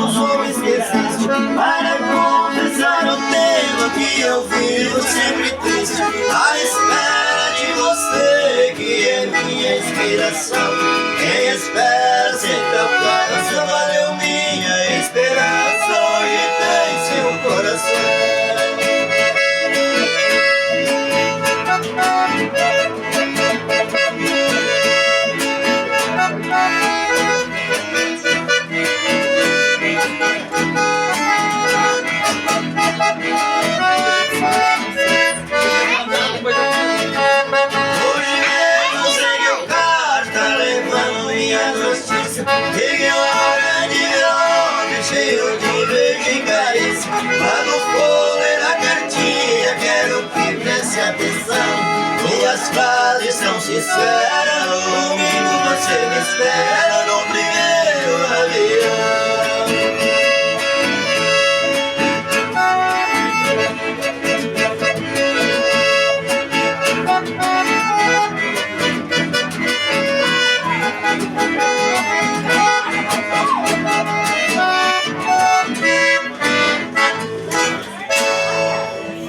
dos homens que existe, para confessar o tema que eu vivo sempre triste, à espera de você, que é minha inspiração. Quem espera sempre alcança, valeu minha esperança, hoje tem seu coração. Peguei uma grande homem cheio de beijo e carícia, lá no folha da cartinha quero que preste atenção. Minhas frases são sinceras, no domingo você me espera no